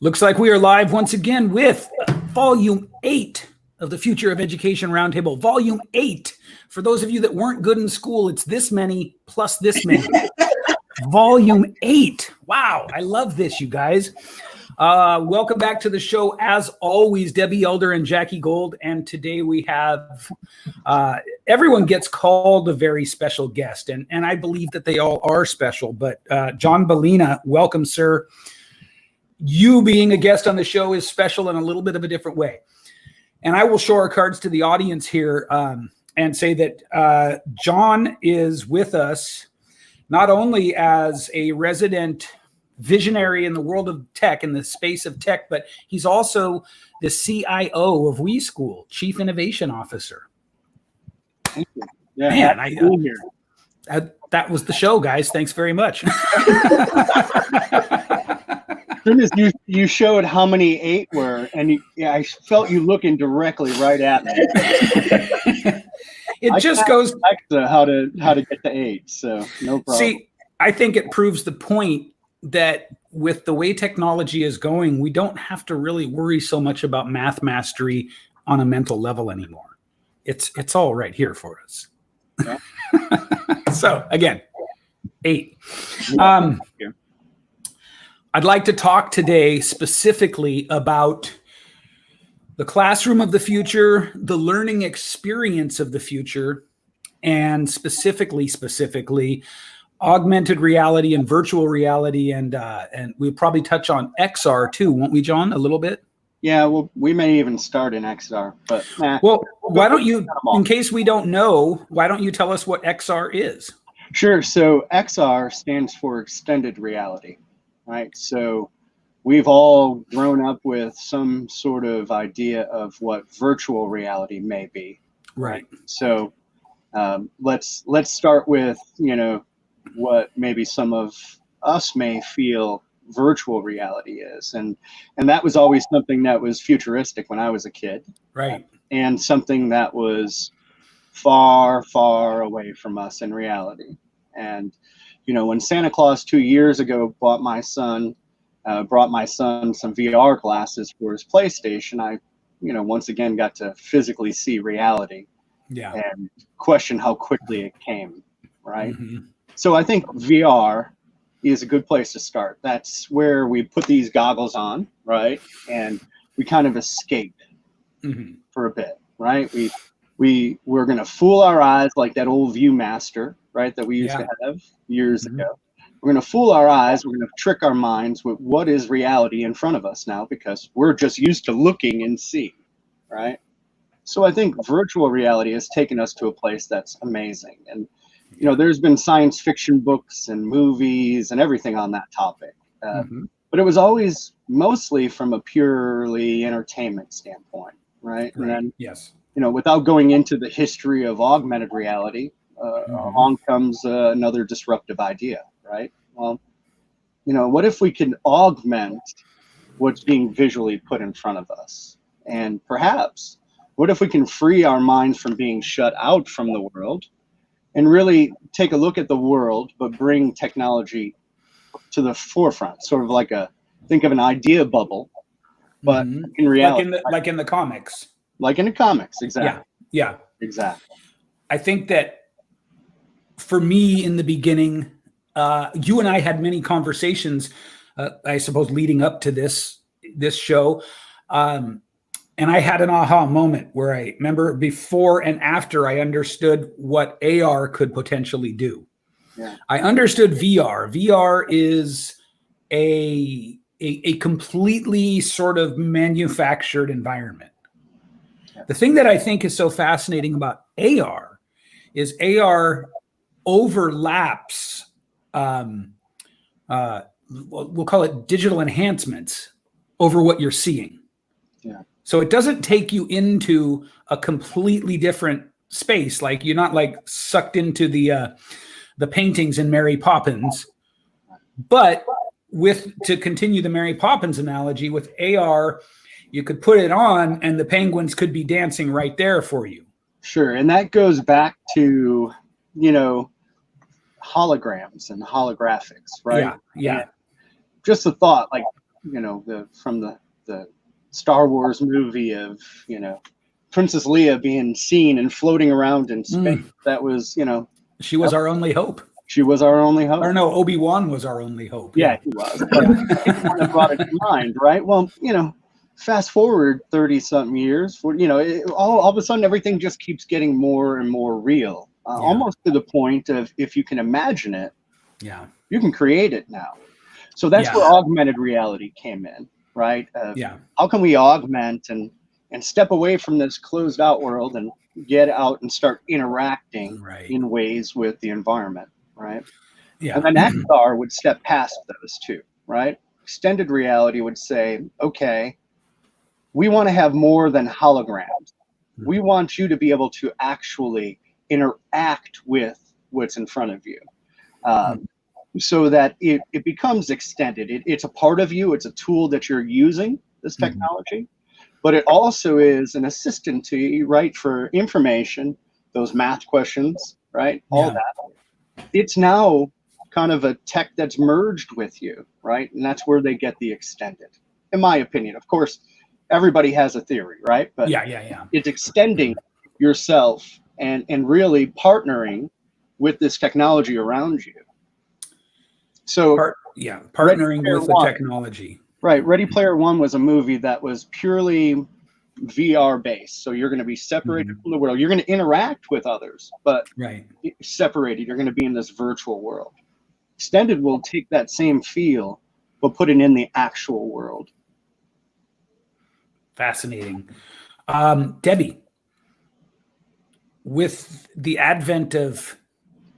Looks like we are live once again with Volume 8 of the Future of Education Roundtable. Volume 8. For those of you that weren't good in school, it's this many plus this many. Volume 8. Wow, I love this, you guys. Welcome back to the show. As always, Debbie Elder and Jackie Gold. And today we have, everyone gets called a very special guest. And I believe that they all are special. But John Bellina, welcome, sir. You being a guest on the show is special in a little bit of a different way. And I will show our cards to the audience here and say that John is with us not only as a resident visionary in the world of tech, in the space of tech, but he's also the CIO of WeSchool, Chief Innovation Officer. Thank you. Yeah, Man, that was the show, guys. Thanks very much. As soon as you showed how many 8 were, and I felt you looking directly right at me. It just goes back to how to get to 8, so no problem. See, I think it proves the point that with the way technology is going, we don't have to really worry so much about math mastery on a mental level anymore. It's all right here for us. Yeah. So again, 8. I'd like to talk today specifically about the classroom of the future, the learning experience of the future, and specifically augmented reality and virtual reality, and we'll probably touch on XR too, won't we, John? A little bit. Yeah, well, we may even start in XR, but well, why don't you, in case we don't know, why don't you tell us what XR is? Sure. So XR stands for extended reality. Right. So we've all grown up with some sort of idea of what virtual reality may be. Right. So let's start with, what maybe some of us may feel virtual reality is. And that was always something that was futuristic when I was a kid. Right. And something that was far, far away from us in reality. And when Santa Claus 2 years ago brought my son some VR glasses for his PlayStation, I, once again got to physically see reality. Yeah. And question how quickly it came, right? Mm-hmm. So I think VR is a good place to start. That's where we put these goggles on, right? And we kind of escape for a bit, right? We're going to fool our eyes like that old Viewmaster, right, that we used to have years ago. We're going to fool our eyes. We're going to trick our minds with what is reality in front of us now, because we're just used to looking and seeing, right? So I think virtual reality has taken us to a place that's amazing. And, there's been science fiction books and movies and everything on that topic. But it was always mostly from a purely entertainment standpoint, right? And then, yes. Without going into the history of augmented reality, along comes another disruptive idea, right? Well, what if we can augment what's being visually put in front of us? And perhaps, what if we can free our minds from being shut out from the world and really take a look at the world, but bring technology to the forefront, sort of think of an idea bubble, but in reality. Like in the comics. Like in the comics, exactly. Yeah. Exactly. I think that for me in the beginning, you and I had many conversations, I suppose, leading up to this show. And I had an aha moment where I remember before and after I understood what AR could potentially do. Yeah. I understood VR. VR is a completely sort of manufactured environment. The thing that I think is so fascinating about AR is AR overlaps, we'll call it digital enhancements over what you're seeing. Yeah. So it doesn't take you into a completely different space. Like you're not like sucked into the paintings in Mary Poppins, but to continue the Mary Poppins analogy, with AR, you could put it on and the penguins could be dancing right there for you. Sure. And that goes back to, holograms and holographics, right? Yeah. And just a thought, like from the Star Wars movie of, Princess Leia being seen and floating around in space. That was, she was our only hope. She was our only hope. Or no, Obi-Wan was our only hope. Yeah, he was. But it kind of brought it to mind, right? Well, fast forward 30-something years, all of a sudden everything just keeps getting more and more real, almost to the point of, if you can imagine it, you can create it now. So that's where augmented reality came in, right? How can we augment and step away from this closed out world and get out and start interacting in ways with the environment, right? Yeah. And then XR would step past those two, right? Extended reality would say, okay, we want to have more than holograms. We want you to be able to actually interact with what's in front of you, so that it becomes extended. It's a part of you. It's a tool that you're using, this technology. But it also is an assistant to you, right, for information, those math questions, right, all that. It's now kind of a tech that's merged with you, right? And that's where they get the extended, in my opinion. Of course, everybody has a theory, right? But it's extending yourself and really partnering with this technology around you. So partnering with the technology. Right. Ready Player One was a movie that was purely VR based. So you're going to be separated from the world. You're going to interact with others, but separated. You're going to be in this virtual world. Extended will take that same feel, but put it in the actual world. Fascinating. Debbie, with the advent of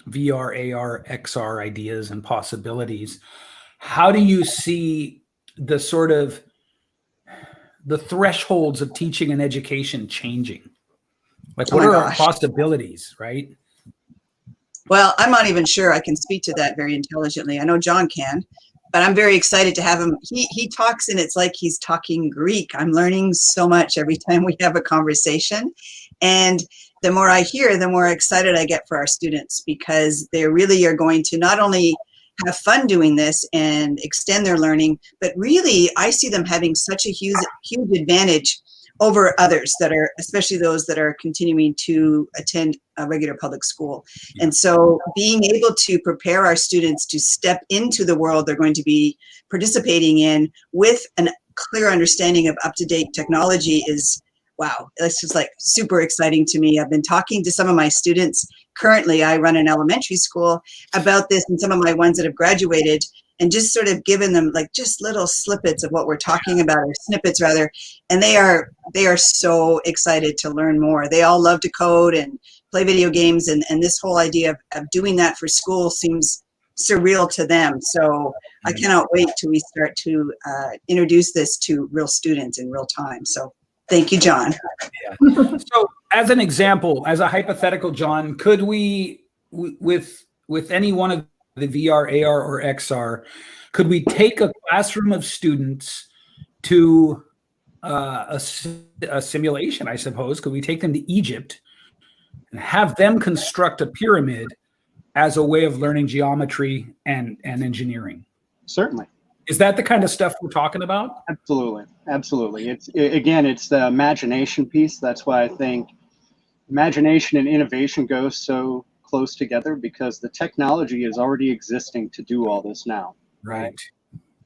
VR, AR, XR ideas and possibilities, how do you see the sort of the thresholds of teaching and education changing? Like, what are our possibilities, right? Well, I'm not even sure I can speak to that very intelligently. I know John can, but I'm very excited to have him. He talks and it's like he's talking Greek. I'm learning so much every time we have a conversation. And the more I hear, the more excited I get for our students, because they really are going to not only have fun doing this and extend their learning, but really I see them having such a huge advantage over others that are, especially those that are continuing to attend a regular public school. And so being able to prepare our students to step into the world they're going to be participating in with a clear understanding of up-to-date technology is, wow, that's just like super exciting to me. I've been talking to some of my students. Currently, I run an elementary school about this, and some of my ones that have graduated, and just sort of given them like just little snippets of what we're talking about, or snippets rather. And they are so excited to learn more. They all love to code and play video games, and this whole idea of doing that for school seems surreal to them. So I cannot wait till we start to introduce this to real students in real time. So thank you, John. So as an example, as a hypothetical, John, could we, with any one of the VR, AR, or XR, could we take a classroom of students to a simulation, I suppose? Could we take them to Egypt and have them construct a pyramid as a way of learning geometry and engineering? Certainly. Is that the kind of stuff we're talking about? Absolutely. Absolutely. It's the imagination piece. That's why I think imagination and innovation go so close together, because the technology is already existing to do all this now. Right.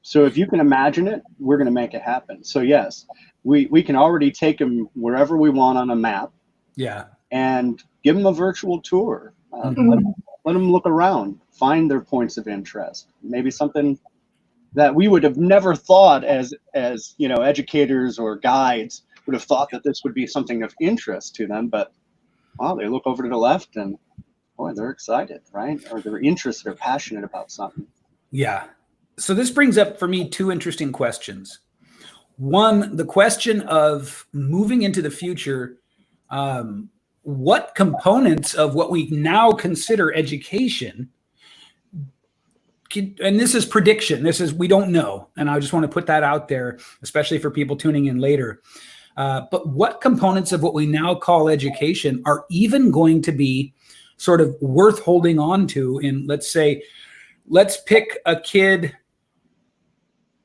So if you can imagine it, we're going to make it happen. So yes, we can already take them wherever we want on a map. Yeah. And give them a virtual tour. Let them look around, find their points of interest. Maybe something that we would have never thought as educators or guides would have thought that this would be something of interest to them. But wow, they look over to the left and boy, they're excited, right? Or they're interested or passionate about something. Yeah. So this brings up for me two interesting questions. One, the question of moving into the future, what components of what we now consider education, and this is prediction, we don't know, and I just want to put that out there, especially for people tuning in later. But what components of what we now call education are even going to be sort of worth holding on to in, let's say, let's pick a kid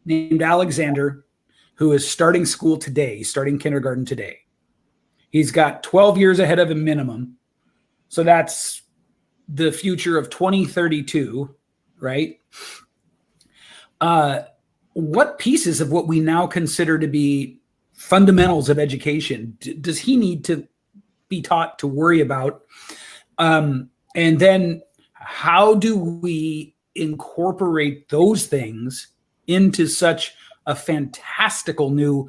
named Alexander who is starting school today, starting kindergarten today. He's got 12 years ahead of him minimum. So that's the future of 2032, right? What pieces of what we now consider to be fundamentals of education does he need to be taught to worry about? And then how do we incorporate those things into such a fantastical new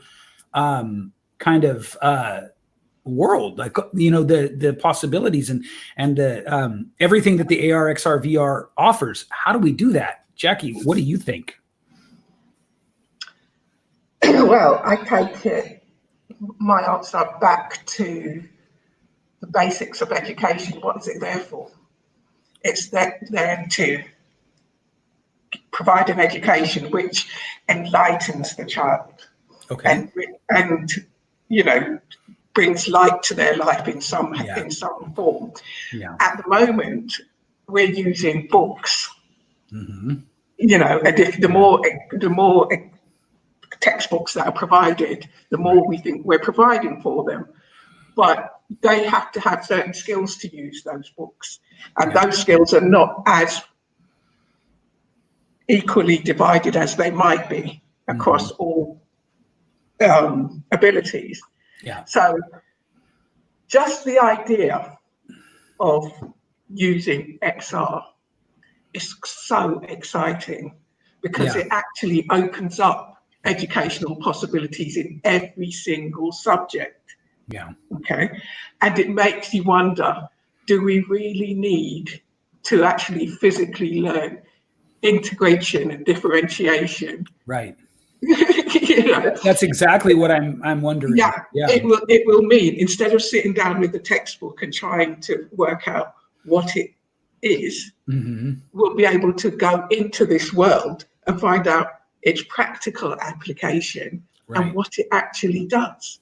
kind of world, like, you know, the possibilities and the everything that the AR, XR, VR offers? How do we do that? Jackie, what do you think? Well, I take it, my answer back to the basics of education. What is it there for? It's there to provide an education which enlightens the child, Okay. and you know, brings light to their life in some form. Yeah. At the moment, we're using books. Mm-hmm. You know, and if the more textbooks that are provided, the more we think we're providing for them. But they have to have certain skills to use those books, and those skills are not as equally divided as they might be across all abilities. Yeah. So just the idea of using XR is so exciting, because it actually opens up educational possibilities in every single subject. Yeah. Okay. And it makes you wonder, do we really need to actually physically learn integration and differentiation? Right. You know? That's exactly what I'm wondering. Yeah. It will mean, instead of sitting down with the textbook and trying to work out what it is, we'll be able to go into this world and find out its practical application and what it actually does.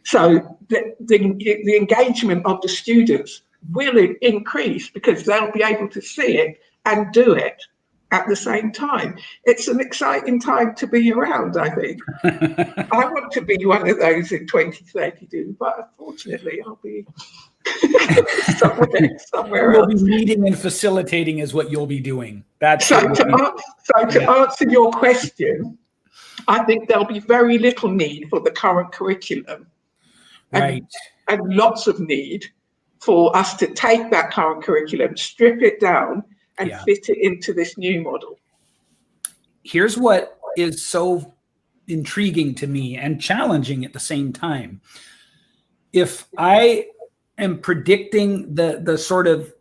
So the engagement of the students will increase, because they'll be able to see it and do it at the same time. It's an exciting time to be around, I think. I want to be one of those in 2032, but unfortunately I'll be somewhere You'll else. be leading and facilitating is what you'll be doing. That's So to answer your question, I think there'll be very little need for the current curriculum, and lots of need for us to take that current curriculum, strip it down, and fit it into this new model. Here's what is so intriguing to me and challenging at the same time. If I am predicting the sort of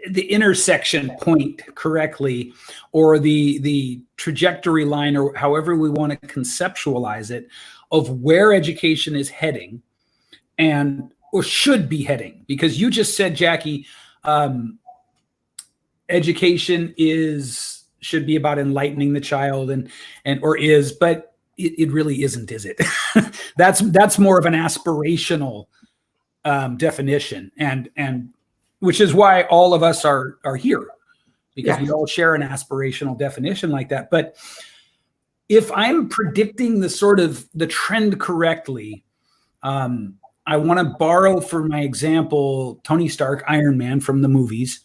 the intersection point correctly, or the trajectory line, or however we want to conceptualize it, of where education is heading, or should be heading, because you just said, Jackie, education should be about enlightening the child, but it really isn't, is it? That's more of an aspirational definition, and which is why all of us are here, because we all share an aspirational definition like that. But if I'm predicting the trend correctly, I want to borrow for my example Tony Stark, Iron Man from the movies,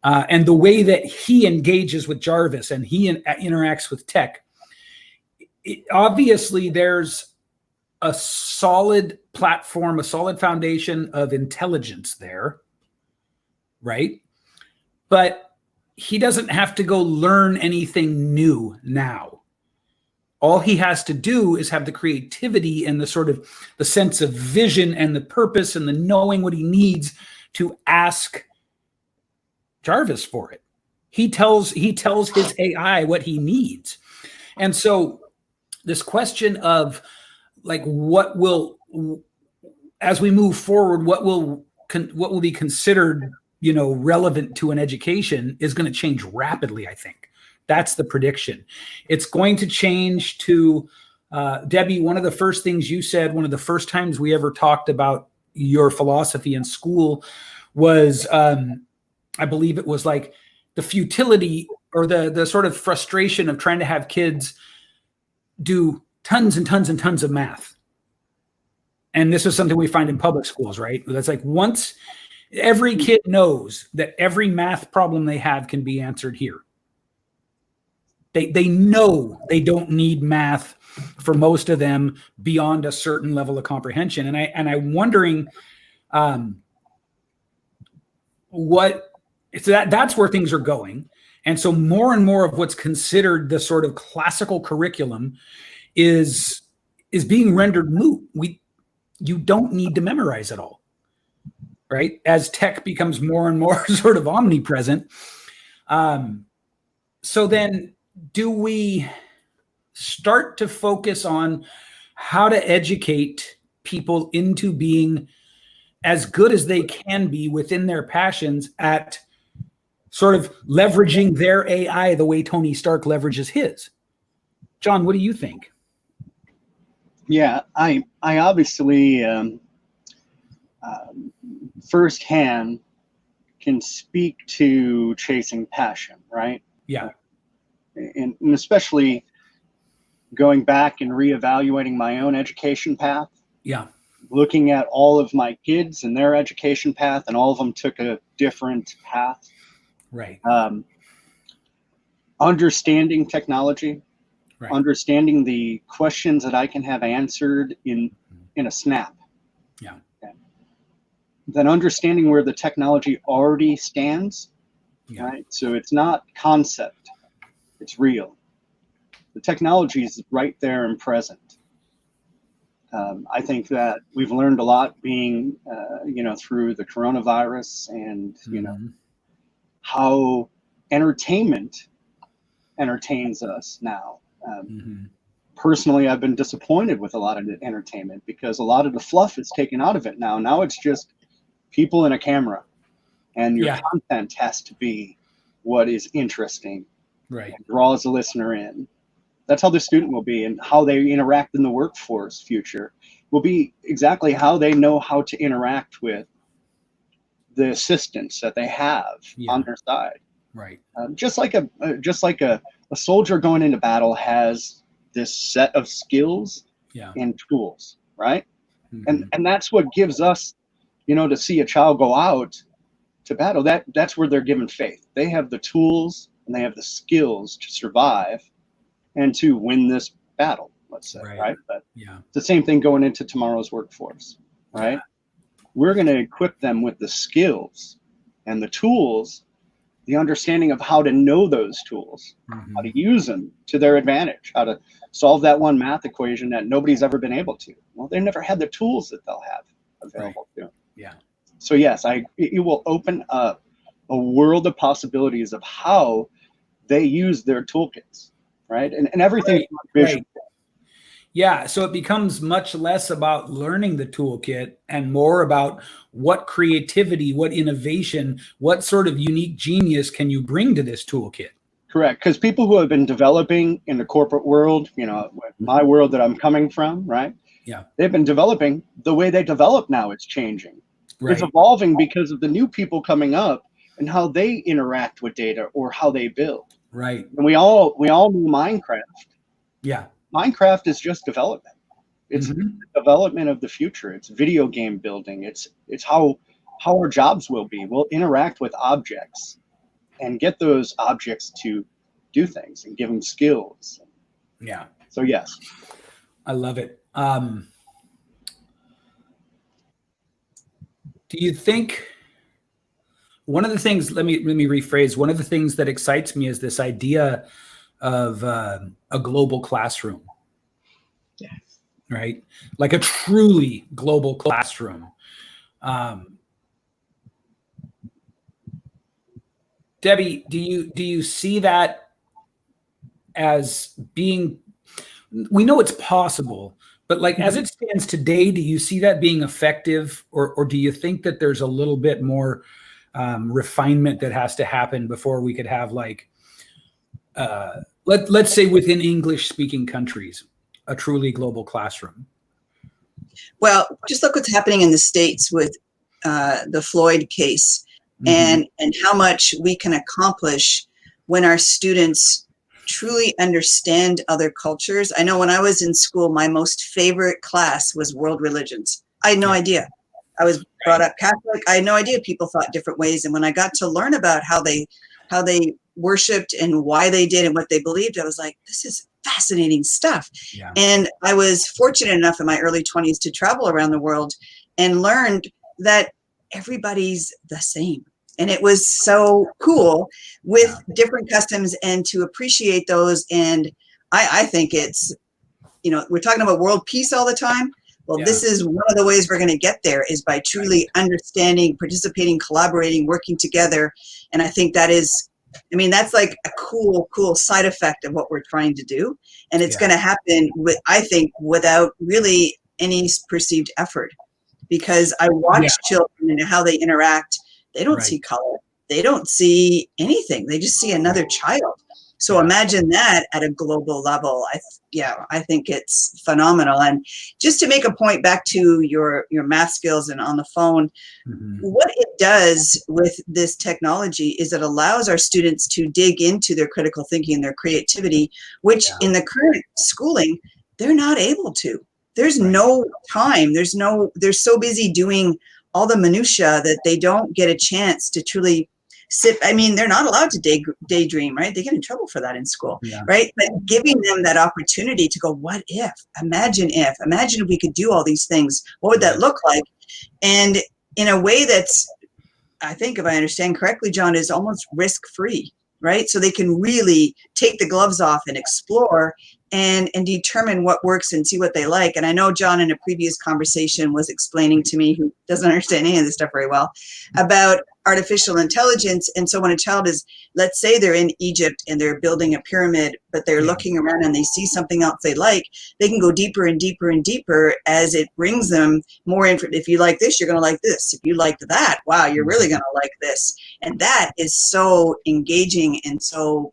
and the way that he engages with Jarvis and he interacts with tech. Obviously, there's a solid platform, a solid foundation of intelligence there, right? But he doesn't have to go learn anything new now. All he has to do is have the creativity and the sort of the sense of vision and the purpose and the knowing what he needs to ask Jarvis for it. He tells his AI what he needs. And so this question of, like, what will, as we move forward, what will be considered, relevant to an education is going to change rapidly, I think. That's the prediction. It's going to change to, Debbie, one of the first things you said, one of the first times we ever talked about your philosophy in school was, I believe it was like the futility or the sort of frustration of trying to have kids do tons and tons and tons of math. And this is something we find in public schools, right? That's like once every kid knows that every math problem they have can be answered here. They know they don't need math for most of them beyond a certain level of comprehension. And I'm wondering that's where things are going. And so more and more of what's considered the sort of classical curriculum is being rendered moot. You don't need to memorize it all, right? As tech becomes more and more sort of omnipresent. So then do we start to focus on how to educate people into being as good as they can be within their passions at sort of leveraging their AI the way Tony Stark leverages his? John, what do you think? Yeah, I obviously firsthand can speak to chasing passion, right? Yeah. And especially going back and reevaluating my own education path. Yeah. Looking at all of my kids and their education path, and all of them took a different path. Right. Understanding technology, Right. understanding the questions that I can have answered in a snap. Yeah. Okay. Then understanding where the technology already stands. Yeah. Right. So it's not concept, it's real. The technology is right there and present. I think that we've learned a lot being, through the coronavirus and, how entertainment entertains us now. Personally, I've been disappointed with a lot of the entertainment because a lot of the fluff is taken out of it now. Now it's just people in a camera, and your content has to be what is interesting, right? And draws the listener in. That's how the student will be, and how they interact in the workforce future will be exactly how they know how to interact with the assistants that they have on their side. Right. Just like a soldier going into battle has this set of skills and tools, right? And that's what gives us, to see a child go out to battle. That's where they're given faith. They have the tools and they have the skills to survive and to win this battle, let's say, right? But it's the same thing going into tomorrow's workforce, right? Yeah. We're going to equip them with the skills and the tools, the understanding of how to know those tools, how to use them to their advantage, how to solve that one math equation that nobody's ever been able to. Well, they never had the tools that they'll have available to them. Yeah. So yes, it will open up a world of possibilities of how they use their toolkits. Right. And everything. Right. Yeah. So it becomes much less about learning the toolkit and more about what creativity, what innovation, what sort of unique genius can you bring to this toolkit? Correct. Because people who have been developing in the corporate world, my world that I'm coming from, right? Yeah. They've been developing. The way they develop now is changing. Right. It's evolving because of the new people coming up and how they interact with data or how they build. Right. And we all know Minecraft. Yeah. Minecraft is just development. It's the development of the future. It's video game building. It's how our jobs will be. We'll interact with objects and get those objects to do things and give them skills. Yeah. So yes. I love it. Do you think one of the things, let me rephrase, one of the things that excites me is this idea of a global classroom. Yes. Right? Like a truly global classroom. Debbie, do you see that as being, we know it's possible, but like as it stands today, do you see that being effective, or do you think that there's a little bit more refinement that has to happen before we could have like, let's say within English speaking countries, a truly global classroom? Well, just look what's happening in the States with the Floyd case and how much we can accomplish when our students truly understand other cultures. I know when I was in school, my most favorite class was world religions. I had no idea. I was brought up Catholic. I had no idea people thought different ways. And when I got to learn about how they worshipped and why they did and what they believed, I was like, this is fascinating stuff. Yeah. And I was fortunate enough in my early 20s to travel around the world and learned that everybody's the same. And it was so cool with different customs and to appreciate those. And I think it's, you know, we're talking about world peace all the time. Well, this is one of the ways we're going to get there, is by truly understanding, participating, collaborating, working together. And I think that is, I mean, that's like a cool side effect of what we're trying to do. And it's going to happen with, I think, without really any perceived effort, because I watch children and how they interact. They don't see color. They don't see anything. They just see another child. So imagine that at a global level. I think it's phenomenal. And just to make a point back to your math skills and on the phone, what it does with this technology is it allows our students to dig into their critical thinking and their creativity, which in the current schooling, they're not able to. There's no time. They're so busy doing all the minutia that they don't get a chance to truly sit. I mean, they're not allowed to daydream, right? They get in trouble for that in school, right? But giving them that opportunity to go, what if? Imagine if we could do all these things. What would that look like? And in a way that's, I think if I understand correctly, John, is almost risk-free, right? So they can really take the gloves off and explore and determine what works and see what they like. And I know John in a previous conversation was explaining to me, who doesn't understand any of this stuff very well, about artificial intelligence. And so when a child is, let's say they're in Egypt and they're building a pyramid, but they're looking around and they see something else they like, they can go deeper and deeper and deeper as it brings them more info. If you like this, you're going to like this. If you liked that, wow, you're really going to like this. And that is so engaging and so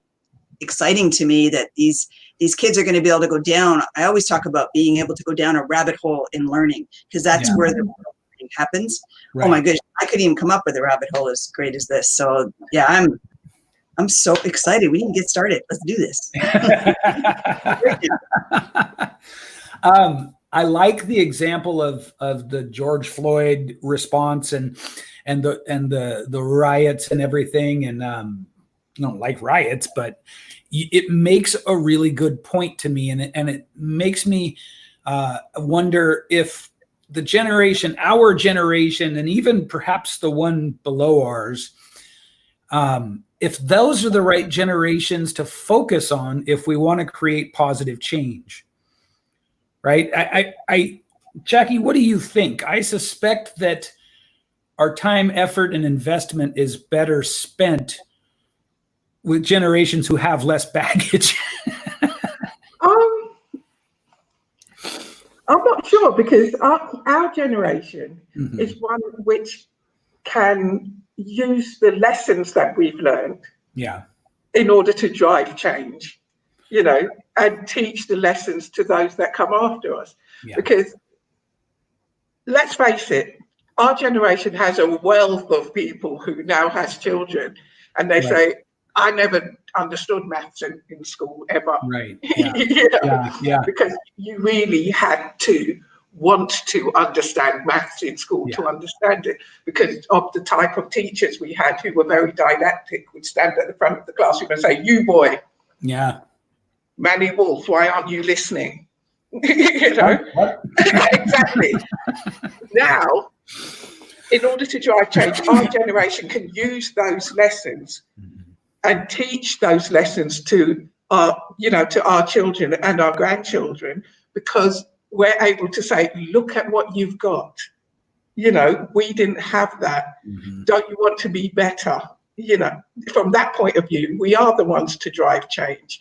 exciting to me, that these kids are going to be able to go down. I always talk about being able to go down a rabbit hole in learning, because that's where the learning happens. Right. Oh my goodness, I couldn't even come up with a rabbit hole as great as this. So yeah, I'm so excited. We can get started. Let's do this. I like the example of the George Floyd response and the riots and everything. And I don't like riots, but it makes a really good point to me, and it makes me wonder if our generation, and even perhaps the one below ours, if those are the right generations to focus on if we want to create positive change, right? Jackie, what do you think? I suspect that our time, effort, and investment is better spent with generations who have less baggage. I'm not sure, because our generation is one which can use the lessons that we've learned in order to drive change, you know, and teach the lessons to those that come after us. Because let's face it, our generation has a wealth of people who now has children, and they say, I never understood maths in school ever. Right. Yeah. You know, because you really had to want to understand maths in school to understand it, because of the type of teachers we had who were very didactic, would stand at the front of the classroom and say, you boy, Manny Wolf, why aren't you listening? You know, exactly. Now, in order to drive change, our generation can use those lessons and teach those lessons to our children and our grandchildren, because we're able to say, look at what you've got. You know, we didn't have that. Don't you want to be better? You know, from that point of view, we are the ones to drive change.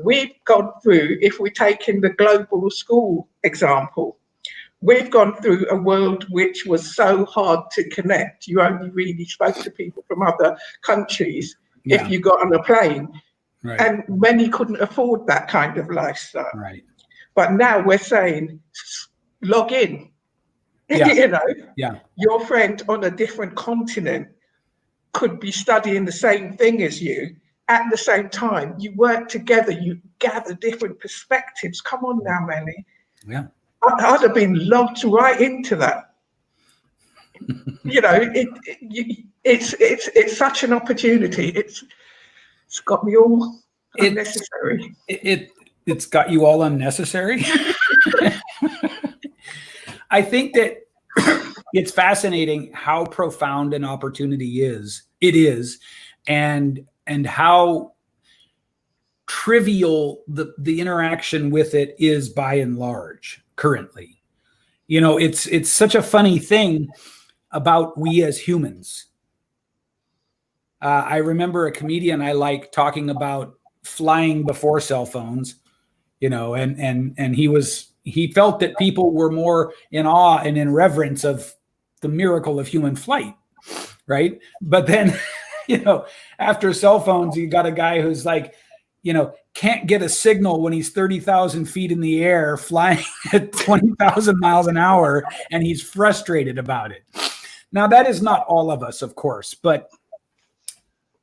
We've gone through, if we take in the global school example, we've gone through a world which was so hard to connect. You only really spoke to people from other countries if you got on a plane. Right. And many couldn't afford that kind of lifestyle. Right. But now we're saying, log in. You know, your friend on a different continent could be studying the same thing as you, at the same time, you work together, you gather different perspectives. Come on now, Melly. Yeah. I'd have been logged right into that. You know, it's such an opportunity. It's got me all unnecessary. It's got you all unnecessary. I think that it's fascinating how profound an opportunity it is, and how trivial the interaction with it is by and large currently. You know, it's such a funny thing about we as humans. I remember a comedian I like talking about flying before cell phones, you know, and he felt that people were more in awe and in reverence of the miracle of human flight, right? But then, you know, after cell phones, you got a guy who's like, you know, can't get a signal when he's 30,000 feet in the air flying at 20,000 miles an hour, and he's frustrated about it. Now, that is not all of us, of course, but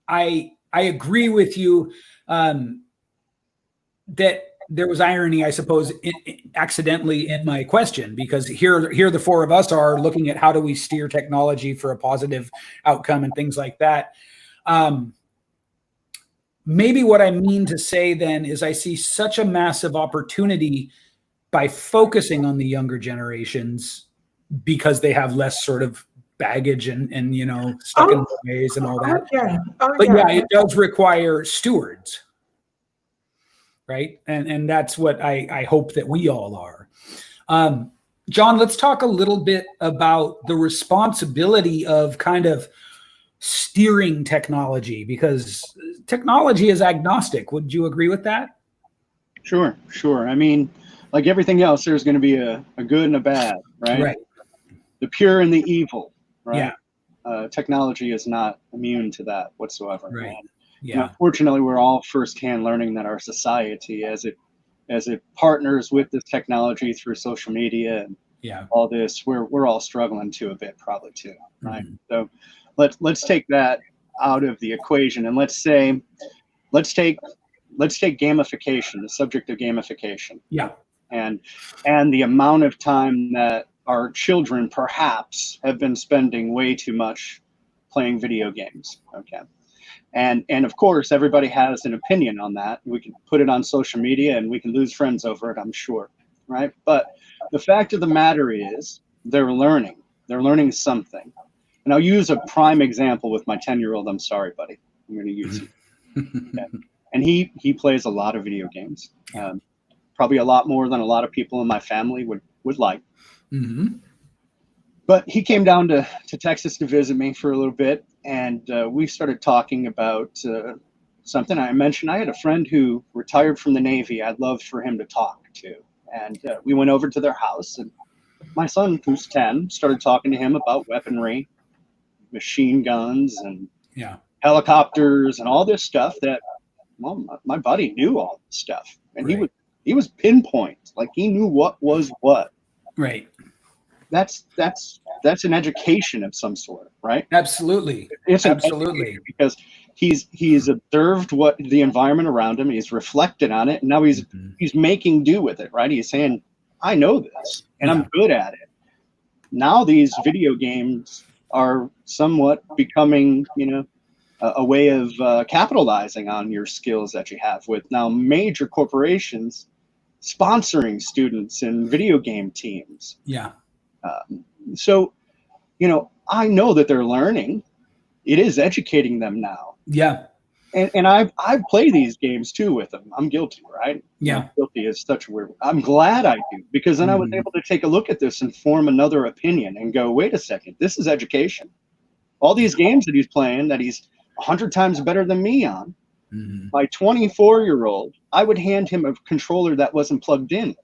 I agree with you that there was irony, I suppose, accidentally in my question, because here the four of us are looking at how do we steer technology for a positive outcome and things like that. Maybe what I mean to say then is I see such a massive opportunity by focusing on the younger generations, because they have less sort of baggage and you know, stuck in their ways and all that. But yeah, it does require stewards, right? And that's what I hope that we all are. John, let's talk a little bit about the responsibility of kind of steering technology, because technology is agnostic. Would you agree with that? Sure. I mean, like everything else, there's going to be a good and a bad, right? Right. The pure and the evil, right? Yeah. Technology is not immune to that whatsoever. Right. And, Yeah. you know, unfortunately, we're all firsthand learning that our society, as it partners with this technology through social media and all this, we're all struggling to a bit, probably too, right? Mm-hmm. So let's take that out of the equation, and let's take gamification, the subject of gamification. Yeah. And the amount of time that our children perhaps have been spending way too much playing video games. Okay. And of course, everybody has an opinion on that. We can put it on social media and we can lose friends over it, I'm sure. Right. But the fact of the matter is they're learning something. And I'll use a prime example with my 10-year-old. I'm sorry, buddy. I'm going to use you. Okay. And he plays a lot of video games. Probably a lot more than a lot of people in my family would like. Mm-hmm. But he came down to Texas to visit me for a little bit, and we started talking about something. I mentioned I had a friend who retired from the Navy I'd love for him to talk to. And we went over to their house, and my son, who's 10, started talking to him about weaponry, machine guns, and helicopters, and all this stuff that, well, my buddy knew all this stuff. And he was pinpoint, like he knew what was what. Right. That's an education of some sort, right? Absolutely. It's absolutely, because he's observed what the environment around him, he's reflected on it, and now he's making do with it, right? He's saying, I know this and I'm good at it. Now these video games are somewhat becoming, you know, a way of capitalizing on your skills that you have, with now major corporations sponsoring students in video game teams. Yeah. So, you know, I know that they're learning. It is educating them now. Yeah. And I play these games too with them. I'm guilty, right? Yeah. Guilty is such a weird. I'm glad I do, because then I was able to take a look at this and form another opinion and go, wait a second, this is education. All these games that he's playing, that he's 100 times better than me on. Mm-hmm. My 24-year-old, I would hand him a controller that wasn't plugged in,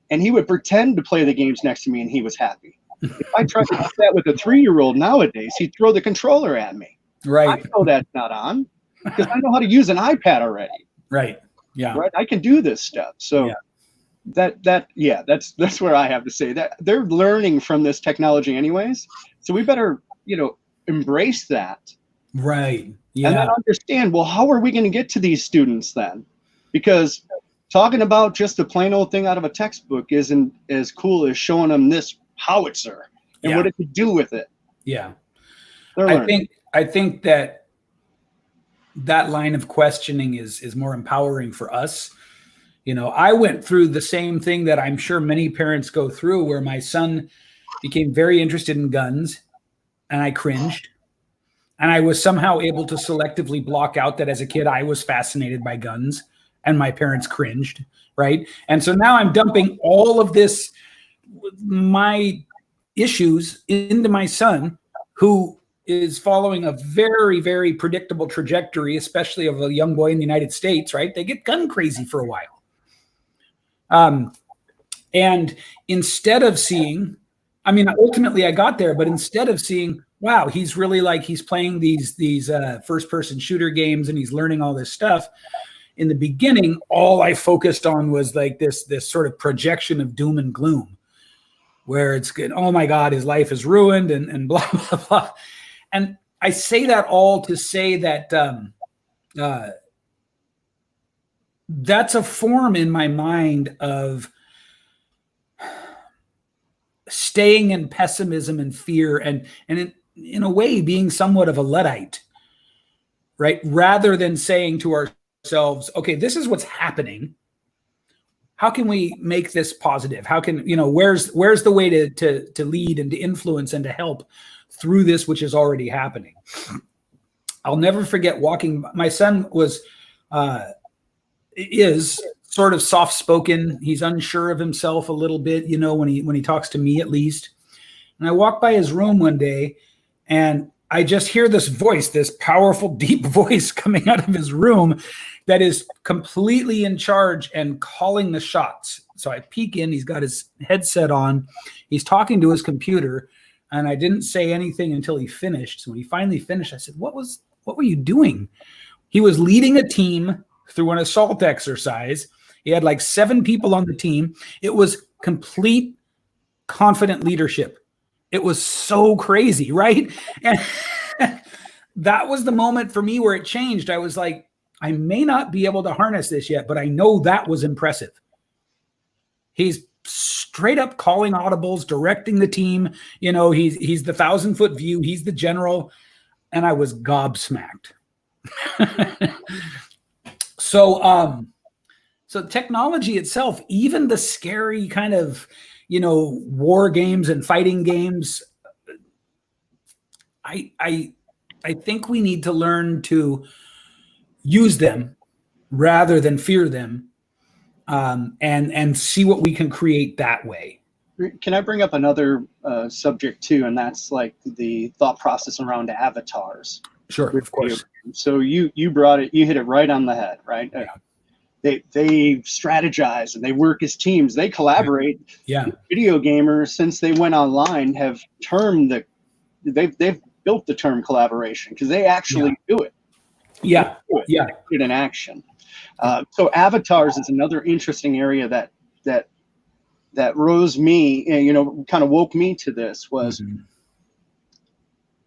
and he would pretend to play the games next to me, and he was happy. If I tried to do that with a 3-year-old nowadays, he'd throw the controller at me. Right. I know that's not on, because I know how to use an iPad already. Right. Yeah. Right. I can do this stuff. So that's where I have to say that they're learning from this technology anyways. So we better, you know, embrace that Right. And Yeah. then understand, well, how are we going to get to these students then? Because talking about just a plain old thing out of a textbook isn't as cool as showing them this howitzer and Yeah. what it could do with it. Yeah. They're learning. I think that line of questioning is more empowering for us. You know, I went through the same thing that I'm sure many parents go through, where my son became very interested in guns and I cringed. And I was somehow able to selectively block out that as a kid, I was fascinated by guns and my parents cringed. Right. And so now I'm dumping all of this, my issues, into my son, who is following a very, very predictable trajectory, especially of a young boy in the United States. Right. They get gun crazy for a while. And instead of seeing, I mean, ultimately I got there, but instead of seeing, wow, he's really like, he's playing these first person shooter games and he's learning all this stuff. In the beginning, all I focused on was like this sort of projection of doom and gloom, where it's good. Oh my God, his life is ruined and blah, blah, blah. And I say that all to say that that's a form in my mind of staying in pessimism and fear and in a way being somewhat of a Luddite, right? Rather than saying to ourselves, okay, this is what's happening. How can we make this positive? How can, where's the way to lead and to influence and to help through this, which is already happening? I'll never forget walking. My son is sort of soft-spoken. He's unsure of himself a little bit, when he talks to me, at least. And I walked by his room one day and I just hear this voice, this powerful, deep voice coming out of his room that is completely in charge and calling the shots. So I peek in, he's got his headset on, he's talking to his computer, and I didn't say anything until he finished. So when he finally finished, I said, what were you doing? He was leading a team through an assault exercise. He had like 7 people on the team. It was complete confident leadership. It was so crazy, right? And that was the moment for me where it changed. I was like, I may not be able to harness this yet, but I know that was impressive. He's straight up calling audibles, directing the team. He's the 1,000-foot view. He's the general. And I was gobsmacked. So technology itself, even the scary kind of, war games and fighting games, I think we need to learn to use them rather than fear them, and see what we can create that way. Can I bring up another subject too? And that's like the thought process around avatars. Sure, of course. So you hit it right on the head, right? Yeah. They strategize and they work as teams. They collaborate. Yeah. Video gamers, since they went online, have they've built the term collaboration because they actually do it. Yeah. Yeah. Put it in action. So avatars is another interesting area that rose me, kind of woke me to this was,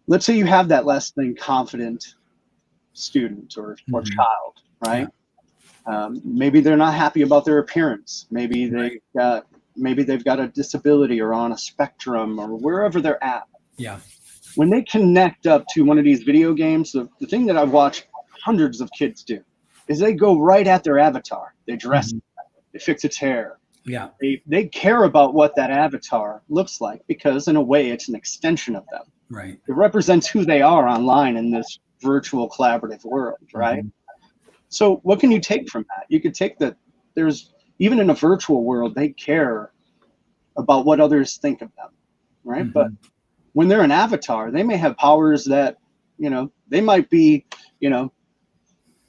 let's say you have that less than confident student or child, right? Yeah. Maybe they're not happy about their appearance. Maybe they've got a disability or on a spectrum or wherever they're at. Yeah. When they connect up to one of these video games, the thing that I've watched hundreds of kids do is they go right at their avatar. They dress it, they fix its hair. Yeah. They care about what that avatar looks like because in a way it's an extension of them. Right. It represents who they are online in this virtual collaborative world, right? So what can you take from that? You could take that there's, even in a virtual world, they care about what others think of them, right? But when they're an avatar, they may have powers that, they might be,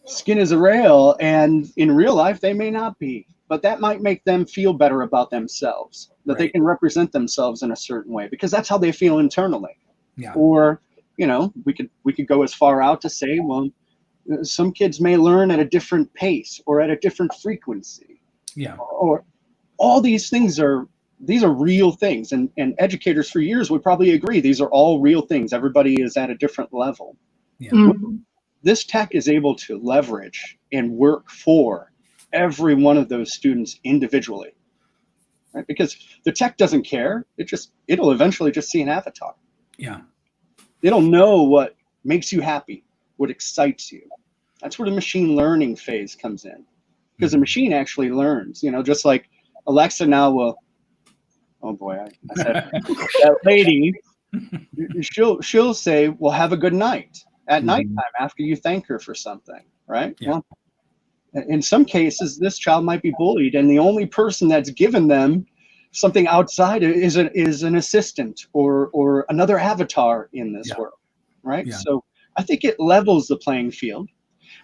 skin as a rail, and in real life, they may not be. But that might make them feel better about themselves, that they can represent themselves in a certain way, because that's how they feel internally. Yeah. Or, we could go as far out to say, well, some kids may learn at a different pace or at a different frequency. Yeah. Or all these things these are real things. And educators for years would probably agree these are all real things. Everybody is at a different level. Yeah. Mhm. This tech is able to leverage and work for every one of those students individually, right? Because the tech doesn't care. It'll eventually just see an avatar. Yeah. It'll know what makes you happy, what excites you. That's where the machine learning phase comes in, because the machine actually learns, just like Alexa now will, oh boy, I said that lady, she'll say, well, have a good night at nighttime after you thank her for something, right? Yeah. Well, in some cases, this child might be bullied, and the only person that's given them something outside is an assistant or another avatar in this world, right? Yeah. So I think it levels the playing field,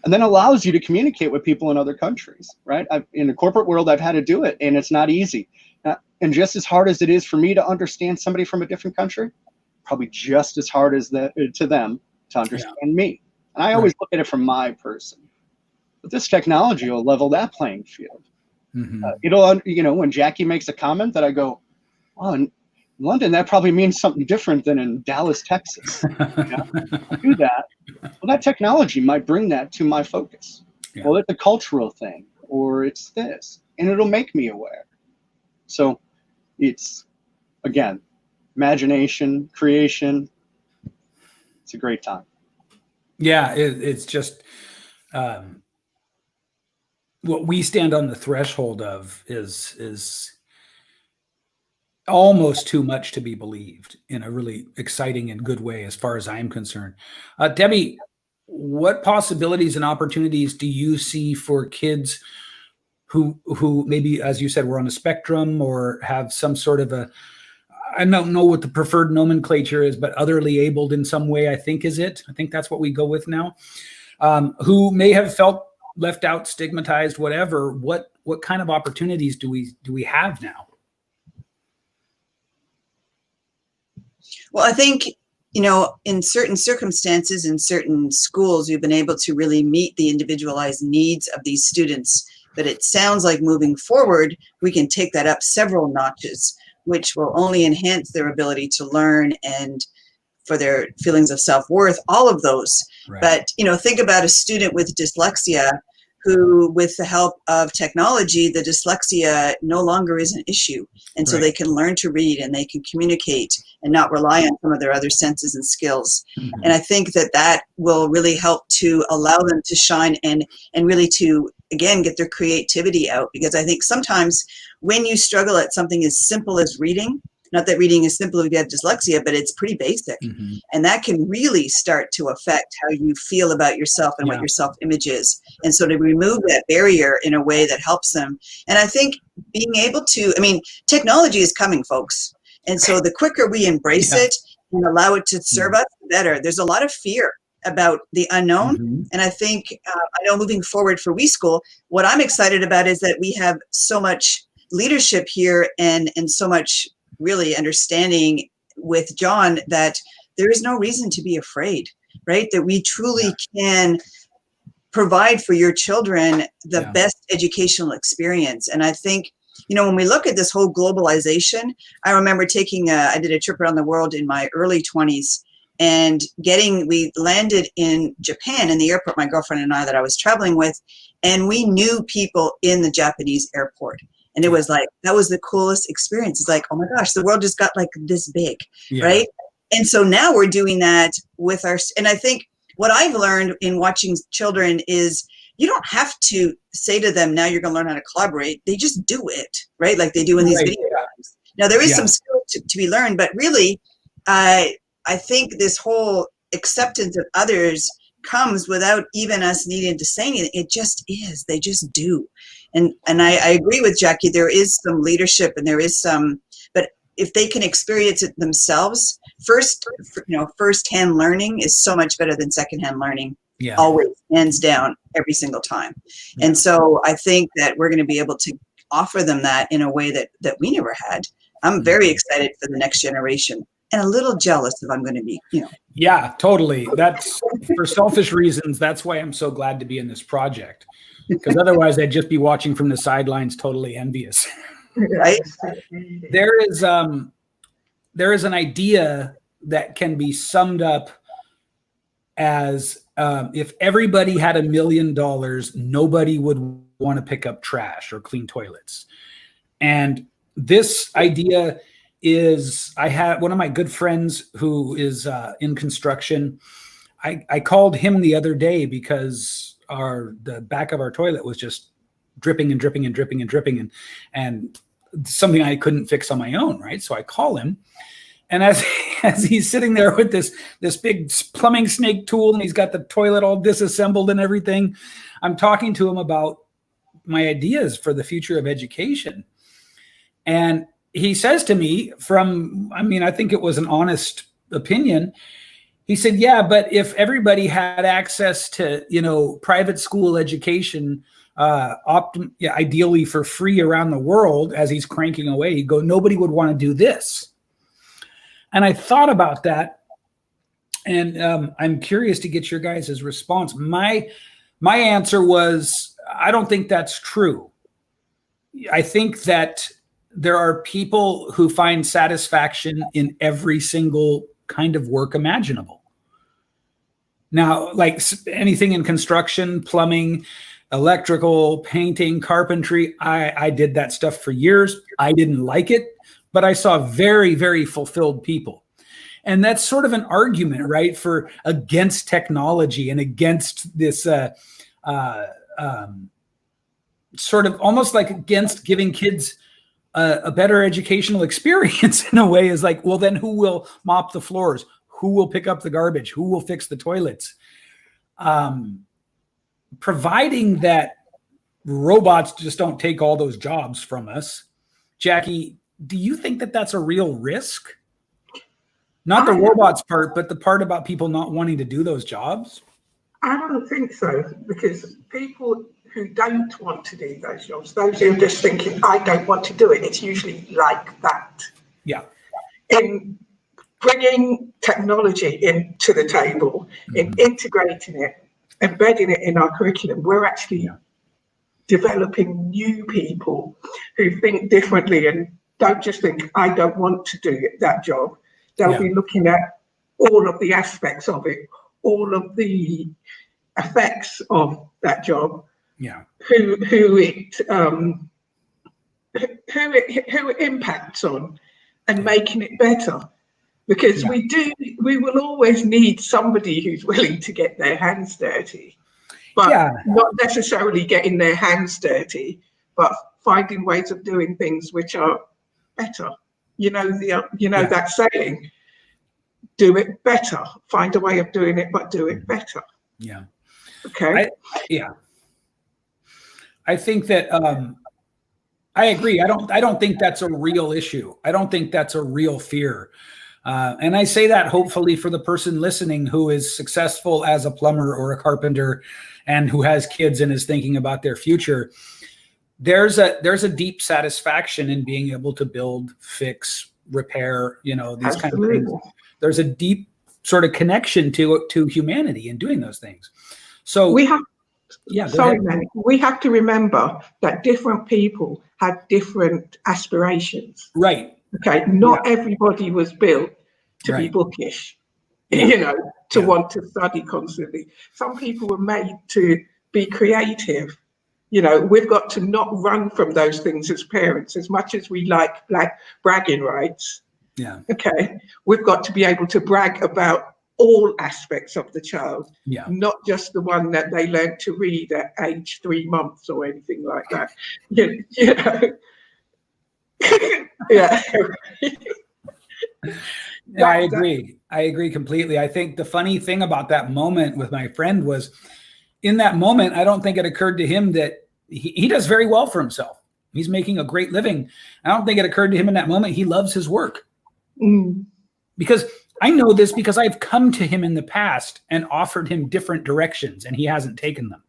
and then allows you to communicate with people in other countries, right? In the corporate world, I've had to do it, and it's not easy. And just as hard as it is for me to understand somebody from a different country, probably just as hard as to them to understand me. And I always look at it from my person. But this technology will level that playing field. It'll, when Jackie makes a comment that I go, oh, in London, that probably means something different than in Dallas, Texas. I do that. Well, that technology might bring that to my focus. Yeah. Well, it's a cultural thing, or it's this, and it'll make me aware. So it's, again, imagination, creation. It's a great time. Yeah, it's just what we stand on the threshold of is almost too much to be believed in a really exciting and good way, as far as I'm concerned. Debbie, what possibilities and opportunities do you see for kids who maybe, as you said, were on a spectrum or have some sort of I don't know what the preferred nomenclature is, but otherly abled in some way, I think that's what we go with now, who may have felt left out, stigmatized, whatever. What kind of opportunities do we have now? Well, I think, in certain circumstances, in certain schools, we've been able to really meet the individualized needs of these students. But it sounds like moving forward, we can take that up several notches, which will only enhance their ability to learn and for their feelings of self-worth, all of those. Right. But, think about a student with dyslexia who, with the help of technology, the dyslexia no longer is an issue. And so they can learn to read and they can communicate and not rely on some of their other senses and skills. And I think that will really help to allow them to shine and really to, again, get their creativity out. Because I think sometimes when you struggle at something as simple as reading, not that reading is simple if you have dyslexia, but it's pretty basic. And that can really start to affect how you feel about yourself and what your self-image is. And so to remove that barrier in a way that helps them. And I think being able to, technology is coming, folks. And so the quicker we embrace it and allow it to serve us, the better. There's a lot of fear about the unknown. And I think, I know moving forward for WeSchool, what I'm excited about is that we have so much leadership here and so much really understanding with John that there is no reason to be afraid, right? That we truly can provide for your children the best educational experience. And I think, when we look at this whole globalization, I remember I did a trip around the world in my early 20s and we landed in Japan in the airport, my girlfriend and I that I was traveling with, and we knew people in the Japanese airport. And it was like, that was the coolest experience. It's like, oh my gosh, the world just got like this big, right? And so now we're doing that with and I think what I've learned in watching children is you don't have to say to them, now you're going to learn how to collaborate. They just do it, right? Like they do in these video games. Now there is some skill to be learned, but really, I think this whole acceptance of others comes without even us needing to say anything. It just is. They just do. And I agree with Jackie. There is some leadership and there is some, but if they can experience it themselves, first-hand learning is so much better than second-hand learning. Always, hands down, every single time. And so I think that we're going to be able to offer them that in a way that we never had. I'm very excited for the next generation. And a little jealous if I'm going to be, Yeah, totally. That's for selfish reasons. That's why I'm so glad to be in this project, because otherwise I'd just be watching from the sidelines, totally envious. Right? There is an idea that can be summed up as if everybody had $1 million, nobody would want to pick up trash or clean toilets. And this idea is, I had one of my good friends who is in construction. I called him the other day because the back of our toilet was just dripping and dripping and dripping and dripping, and something I couldn't fix on my own, right? So I call him, and as he's sitting there with this big plumbing snake tool, and he's got the toilet all disassembled and everything, I'm talking to him about my ideas for the future of education. And he says to me, I think it was an honest opinion. He said, yeah, but if everybody had access to, private school education, ideally for free around the world, as he's cranking away, he'd go, nobody would want to do this. And I thought about that, and I'm curious to get your guys' response. My answer was, I don't think that's true. I think that there are people who find satisfaction in every single kind of work imaginable. Now, like anything in construction, plumbing, electrical, painting, carpentry, I did that stuff for years. I didn't like it, but I saw very, very fulfilled people. And that's sort of an argument, right, for against technology and against this sort of almost like against giving kids a better educational experience in a way, is like, well, then who will mop the floors? Who will pick up the garbage? Who will fix the toilets? Providing that robots just don't take all those jobs from us. Jackie, do you think that that's a real risk? Not the robots part, but the part about people not wanting to do those jobs? I don't think so, because people who don't want to do those jobs, those who are just thinking, I don't want to do it, it's usually like that. Yeah. In bringing technology into the table, in integrating it, embedding it in our curriculum, we're actually developing new people who think differently and don't just think, I don't want to do that job. They'll be looking at all of the aspects of it, all of the effects of that job, who it impacts on, and making it better. Because we will always need somebody who's willing to get their hands dirty, but not necessarily getting their hands dirty, but finding ways of doing things which are better. That saying, do it better. Find a way of doing it, but do it better. Yeah. Okay. I think that I agree. I don't think that's a real issue. I don't think that's a real fear. And I say that hopefully for the person listening who is successful as a plumber or a carpenter and who has kids and is thinking about their future. There's a deep satisfaction in being able to build, fix, repair, these kind of things. There's a deep sort of connection to humanity in doing those things. So we have to remember that different people have different aspirations. Right. Okay. Not everybody was built to be bookish, to want to study constantly. Some people were made to be creative. We've got to not run from those things as parents, as much as we like bragging rights. Yeah. Okay. We've got to be able to brag about all aspects of the child, not just the one that they learned to read at age 3 months or anything like that. I agree. I agree completely. I think the funny thing about that moment with my friend was, in that moment, I don't think it occurred to him that he does very well for himself. He's making a great living. I don't think it occurred to him in that moment he loves his work. Because I know this because I've come to him in the past and offered him different directions and he hasn't taken them.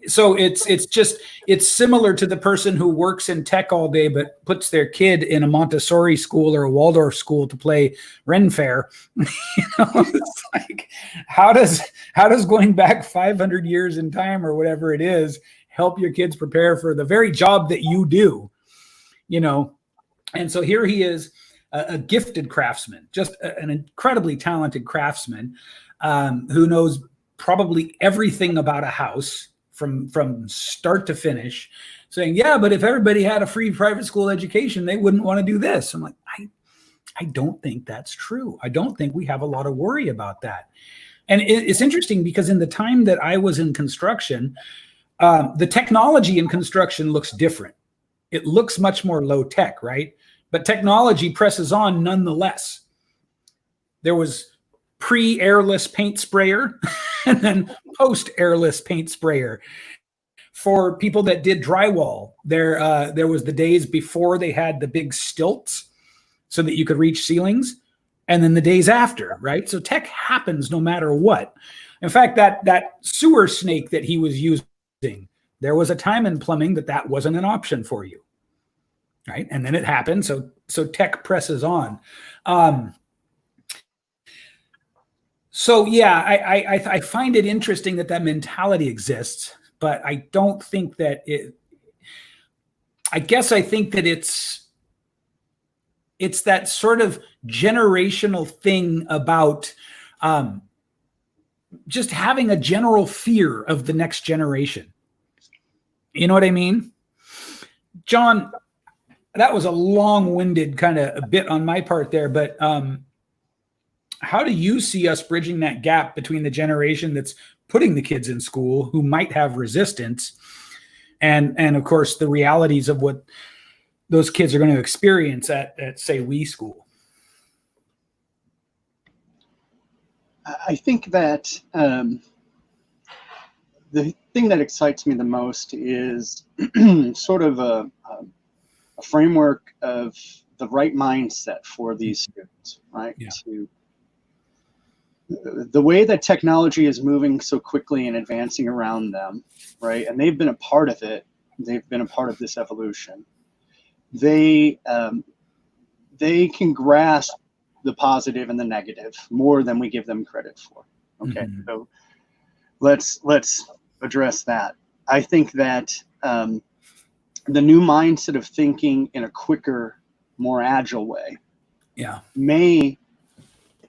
So it's similar to the person who works in tech all day but puts their kid in a Montessori school or a Waldorf school to play Ren Fair. It's like, how does going back 500 years in time or whatever it is help your kids prepare for the very job that you do? And so here he is a gifted craftsman, just an incredibly talented craftsman who knows probably everything about a house from start to finish, saying, yeah, but if everybody had a free private school education, they wouldn't want to do this. I'm like, I don't think that's true. I don't think we have a lot of worry about that. And it's interesting because in the time that I was in construction, the technology in construction looks different. It looks much more low tech, right? But technology presses on nonetheless. There was pre-airless paint sprayer and then post-airless paint sprayer. For people that did drywall, there was the days before they had the big stilts so that you could reach ceilings, and then the days after, right? So tech happens no matter what. In fact, that sewer snake that he was using, there was a time in plumbing that wasn't an option for you, right? And then it happened. So tech presses on. So yeah, I find it interesting that mentality exists, but I don't think that I guess I think that it's that sort of generational thing about just having a general fear of the next generation. You know what I mean? John, that was a long-winded kind of a bit on my part there, but how do you see us bridging that gap between the generation that's putting the kids in school who might have resistance and of course the realities of what those kids are going to experience at say WE school? I think that the thing that excites me the most is sort of a framework of the right mindset for these students, right? Yeah. The way that technology is moving so quickly and advancing around them, right? And they've been a part of it. They've been a part of this evolution. They can grasp the positive and the negative more than we give them credit for. Okay, so let's address that. I think that the new mindset of thinking in a quicker, more agile way, may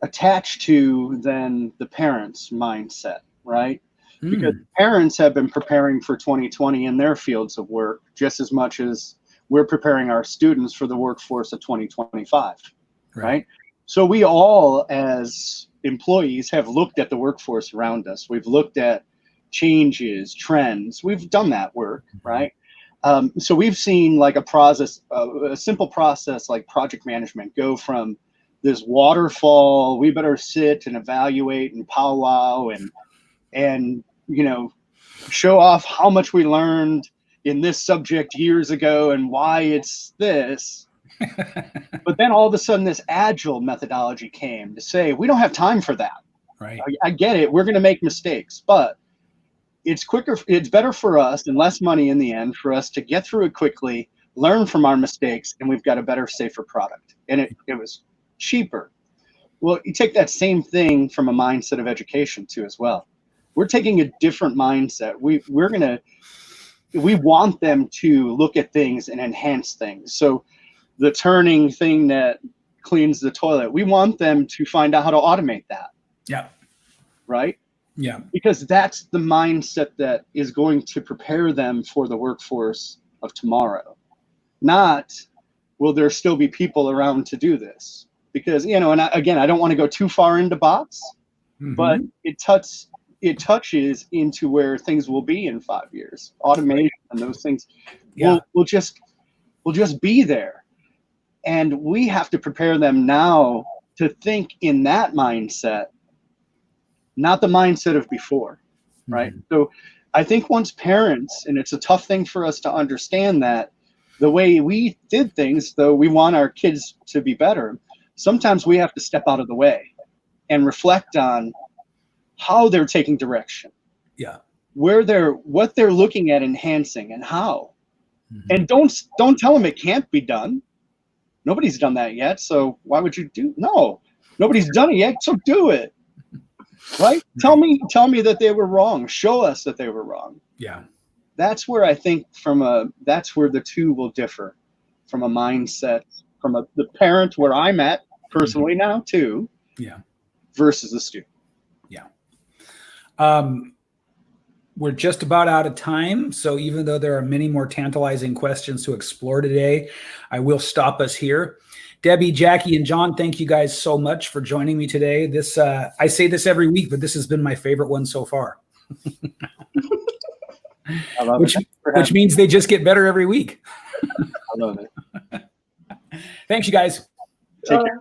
attach to than the parents' mindset, right? Because parents have been preparing for 2020 in their fields of work just as much as we're preparing our students for the workforce of 2025, right? So we all, as employees, have looked at the workforce around us. We've looked at changes, trends. We've done that work, right? So we've seen like a simple process like project management go from this waterfall, we better sit and evaluate and powwow and show off how much we learned in this subject years ago and why it's this. But then all of a sudden this agile methodology came to say, we don't have time for that. Right. I get it. We're going to make mistakes, but it's quicker. It's better for us and less money in the end for us to get through it quickly, learn from our mistakes, and we've got a better, safer product. And it was cheaper. Well, you take that same thing from a mindset of education too as well. We're taking a different mindset. We want them to look at things and enhance things. So the turning thing that cleans the toilet, we want them to find out how to automate that. Yeah. Right? Yeah. Because that's the mindset that is going to prepare them for the workforce of tomorrow. Not, will there still be people around to do this? Because, and I don't want to go too far into bots, but it touches into where things will be in 5 years. Automation and those things will just be there. And we have to prepare them now to think in that mindset, not the mindset of before, right? So I think once parents, and it's a tough thing for us to understand that the way we did things, though we want our kids to be better, sometimes we have to step out of the way and reflect on how they're taking direction. Yeah. What they're looking at enhancing and how. And don't tell them it can't be done. Nobody's done that yet, so why would you do? No, nobody's done it yet, so do it. Right? Tell me that they were wrong. Show us that they were wrong. Yeah. That's where I think that's where the two will differ from a mindset from the parent where I'm at personally now too. Yeah. Versus the student. Yeah. We're just about out of time. So even though there are many more tantalizing questions to explore today, I will stop us here. Debbie, Jackie, and John, thank you guys so much for joining me today. This I say this every week, but this has been my favorite one so far. I love which means they just get better every week. I love it. Thanks, you guys. Take care.